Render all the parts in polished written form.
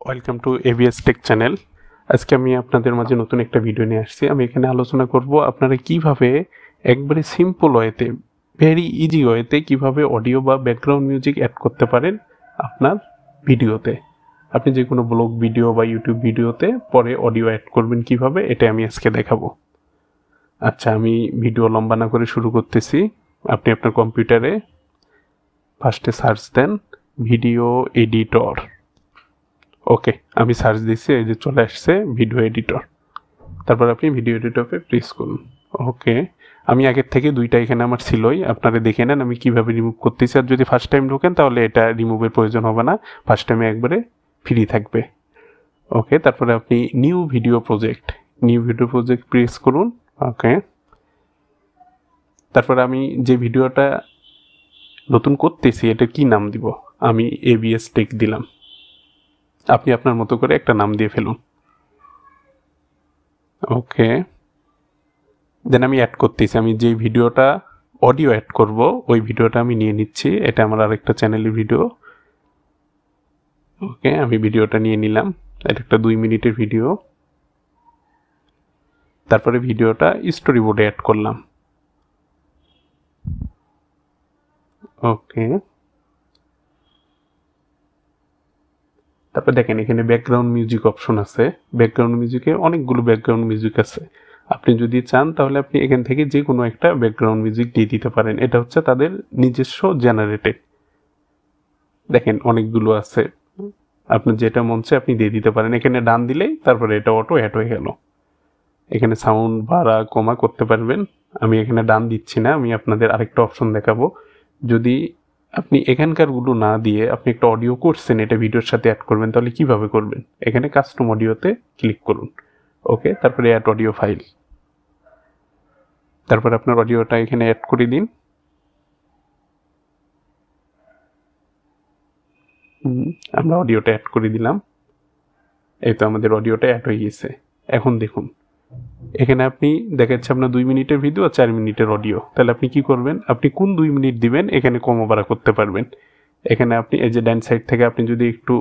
Welcome to ABS take channel. আজকে আমি আপনাদের মাঝে নতুন একটা ভিডিও নিয়ে আসছি। আমি এখানে আলোচনা করব আপনারা কিভাবে একবারে সিম্পল ওয়েতে, ভেরি ইজি ওয়েতে কিভাবে অডিও বা ব্যাকগ্রাউন্ড মিউজিক অ্যাড করতে পারেন আপনার ভিডিওতে। আপনি যে কোনো ব্লগ ভিডিও বা ইউটিউব ভিডিওতে পরে অডিও অ্যাড করবেন কিভাবে, এটা আমি আজকে দেখাবো। আচ্ছা, আমি ভিডিও লম্বা না করে শুরু করতেছি। আপনি আপনার কম্পিউটারে ফার্স্টে সার্চ দেন ভিডিও এডিটর। ওকে, আমি সার্চ দিচ্ছি, এই যে চলে আসছে ভিডিও এডিটর। তারপর আপনি ভিডিও এডিটরে প্রেস করুন। ওকে, আমি আগের থেকে দুইটা এখানে আমার ছিলই, আপনারা দেখে নেন আমি কিভাবে রিমুভ করতেছি। আর যদি ফার্স্ট টাইম ঢোকেন তাহলে এটা রিমুভের প্রয়োজন হবে না, ফার্স্ট টাইমে একবারে ফ্রি থাকবে। ওকে, তারপরে আপনি নিউ ভিডিও প্রজেক্ট প্রেস করুন। ওকে, তারপরে আমি যে ভিডিওটা নতুন করতেছি এটা কি নাম দিব, আমি এবিএস টেক দিলাম। আপনি আপনার মতো করে একটা নাম দিয়ে ফেলুন। ওকে, দেন আমি অ্যাড করতেছি, আমি যে ভিডিওটা অডিও অ্যাড করব ওই ভিডিওটা আমি নিয়ে নিচ্ছি। এটা আমার আরেকটা চ্যানেলের ভিডিও। ওকে, আমি ভিডিওটা নিয়ে নিলাম, এটা একটা 2 মিনিটের ভিডিও। তারপরে ভিডিওটা স্টোরি বোর্ডে অ্যাড করলাম। ওকে, তারপর দেখেন এখানে ব্যাকগ্রাউন্ড মিউজিক অপশন আছে। ব্যাকগ্রাউন্ড মিউজিকে অনেকগুলো ব্যাকগ্রাউন্ড মিউজিক আছে। আপনি যদি চান তাহলে আপনি এখান থেকে যে কোনো একটা ব্যাকগ্রাউন্ড মিউজিক দিয়ে দিতে পারেন। এটা হচ্ছে তাদের নিজস্ব জেনারেটেড। দেখেন অনেকগুলো আছে, আপনার যেটা মন চায় আপনি দিয়ে দিতে পারেন। এখানে ডান দিলেই তারপরে এটা অটো অ্যাড হয়ে গেল। এখানে সাউন্ড বাড়া কমা করতে পারবেন। আমি এখানে ডান দিচ্ছি না, আমি আপনাদের আরেকটা অপশন দেখাবো। যদি আপনি এখানকারগুলো না দিয়ে আপনি একটা অডিও করছেন, এটা ভিডিওর সাথে অ্যাড করবেন, তাহলে কিভাবে করবেন? এখানে কাস্টম অডিওতে ক্লিক করুন। ওকে, তারপরে অ্যাড অডিও ফাইল। তারপর আপনার অডিওটা এখানে অ্যাড করে দিন। আমরা অডিওটা অ্যাড করে দিলাম। এই তো আমাদের অডিওটা অ্যাড হয়ে গেছে। এখন দেখুন এখানে আপনি দেখাচ্ছে আপনার 2 মিনিটের ভিডিও আর 4 মিনিটের অডিও। তাহলে আপনি কি করবেন, আপনি কোন 2 মিনিট দিবেন এখানে কমা বাড়া করতে পারবেন। এখানে আপনি এই যে ডান সাইড থেকে আপনি যদি একটু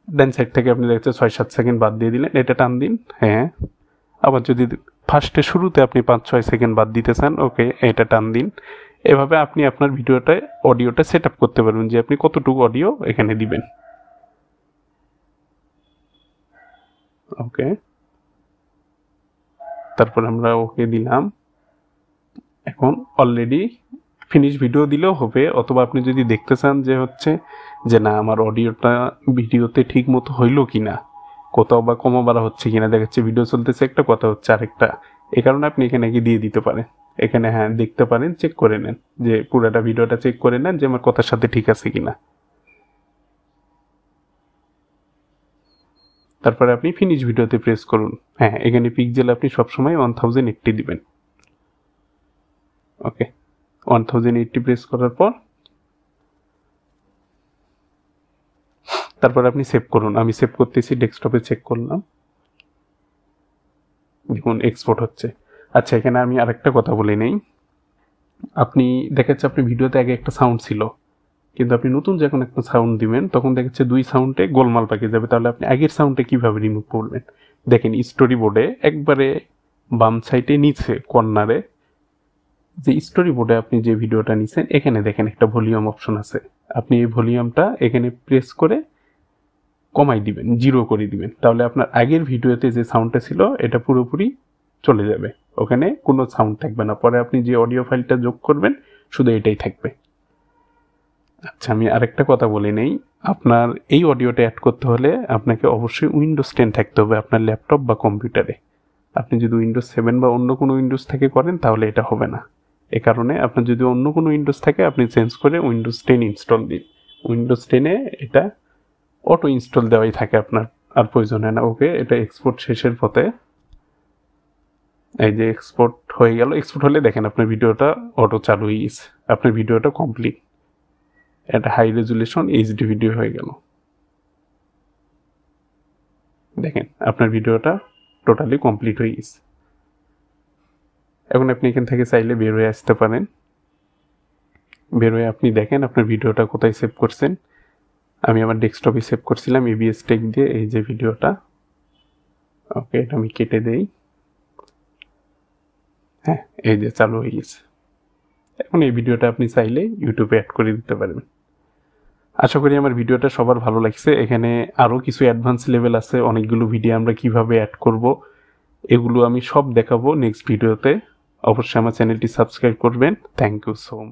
ডান সাইড থেকে আপনি দেখছেন 6-7 সেকেন্ড বাদ দিয়ে দিলেন, এটা টান দিন। হ্যাঁ, আবার যদি ফার্স্টে শুরুতে আপনি 5-6 সেকেন্ড বাদ দিতে চান, ওকে, এটা টান দিন। এভাবে আপনি আপনার ভিডিওটায় অডিওটা সেট আপ করতে পারবেন যে আপনি কতটুকু অডিও এখানে দিবেন। ওকে, তারপর আমরা ওকে দিলাম। এখন অলরেডি ফিনিশ ভিডিও দিলেও হবে, অথবা আপনি যদি দেখতে চান যে হচ্ছে যে না আমার অডিওটা ভিডিওতে ঠিক মতো হইলো কিনা, কোথাও বা কমা বাড়া হচ্ছে কিনা, দেখাচ্ছে ভিডিও চলতেছে একটা, কথা হচ্ছে আরেকটা, এই কারণে আপনি এখানে গিয়ে দিয়ে দিতে পারেন। এখানে হ্যাঁ দেখতে পারেন, চেক করে নেন যে পুরোটা ভিডিওটা চেক করে নেন যে আমার কথার সাথে ঠিক আছে কিনা। তারপরে আপনি ফিনিশ ভিডিওতে প্রেস করুন। হ্যাঁ, এখানে পিক্সেল আপনি সবসময় 1080 দিবেন। ওকে, 1080 প্রেস করার পর তারপর আপনি সেভ করুন। আমি সেভ করতেছি, ডেস্কটপে চেক করলাম, দেখুন এক্সপোর্ট হচ্ছে। আচ্ছা, এখানে আমি আরেকটা কথা বলে নেই। আপনি দেখাচ্ছে আপনি ভিডিওতে আগে একটা সাউন্ড ছিল, কিন্তু আপনি নতুন যখন একটা সাউন্ড দিবেন তখন দেখাচ্ছে 2 সাউন্ডে গোলমাল পাকিয়ে যাবে। তাহলে আপনি আগের সাউন্ডে কিভাবে রিমুভ করবেন? দেখেন স্টোরি বোর্ডে একবারে বাম সাইডে নিচে কর্নারে যে স্টোরি বোর্ডে আপনি যে ভিডিওটা নিছেন, এখানে দেখেন একটা ভলিউম অপশন আছে। আপনি এই ভলিউমটা এখানে প্রেস করে কমাই দিবেন, 0 করে দিবেন। তাহলে আপনার আগের ভিডিওতে যে সাউন্ডটা ছিল এটা পুরোপুরি চলে যাবে, ওখানে কোনো সাউন্ড থাকবে না। পরে আপনি যে অডিও ফাইলটা যোগ করবেন শুধু এটাই থাকবে। আচ্ছা, আমি আরেকটা কথা বলে নেই। আপনার এই অডিওটা অ্যাড করতে হলে আপনাকে অবশ্যই উইন্ডোজ 10 থাকতে হবে আপনার ল্যাপটপ বা কম্পিউটারে। আপনি যদি উইন্ডোজ 7 বা অন্য কোনো উইন্ডোজ থেকে করেন তাহলে এটা হবে না। এ কারণে আপনার যদি অন্য কোনো উইন্ডোজ থাকে আপনি চেঞ্জ করে উইন্ডোজ 10 ইনস্টল দিন। উইন্ডোজ 10-এ এটা অটো ইনস্টল দেওয়াই থাকে, আপনার আর প্রয়োজন হয় না। ওকে, এটা এক্সপোর্ট শেষের পথে। এই যে এক্সপোর্ট হয়ে গেল। এক্সপোর্ট হলে দেখেন আপনার ভিডিওটা অটো চালু হয়ে গেছে, আপনার ভিডিওটা কমপ্লিট। এটা হাই রেজুলেশন এইচডি ভিডিও হয়ে গেল। দেখেন আপনার ভিডিওটা টোটালি কমপ্লিট হয়ে গেছে। এখন আপনি এখান থেকে চাইলে বের হয়ে আসতে পারেন। বের হয়ে আপনি দেখেন আপনার ভিডিওটা কোথায় সেভ করছেন। আমি আমার ডেস্কটপে সেভ করছিলাম এবিএস টেক দিয়ে, এই যে ভিডিওটা। ওকে, এটা আমি কেটে দেই। হ্যাঁ, এই যে চালু হয়ে গেছে। এখন এই ভিডিওটা আপনি চাইলে ইউটিউবে অ্যাড করে দিতে পারবেন। আশা করি আমার ভিডিওটা সবার ভালো লাগছে। এখানে আরও কিছু অ্যাডভান্স লেভেল আছে, অনেকগুলো ভিডিও আমরা কিভাবে অ্যাড করব এগুলো আমি সব দেখাবো নেক্সট ভিডিওতে। অবশ্যই আমার চ্যানেলটি সাবস্ক্রাইব করবেন। Thank you so much.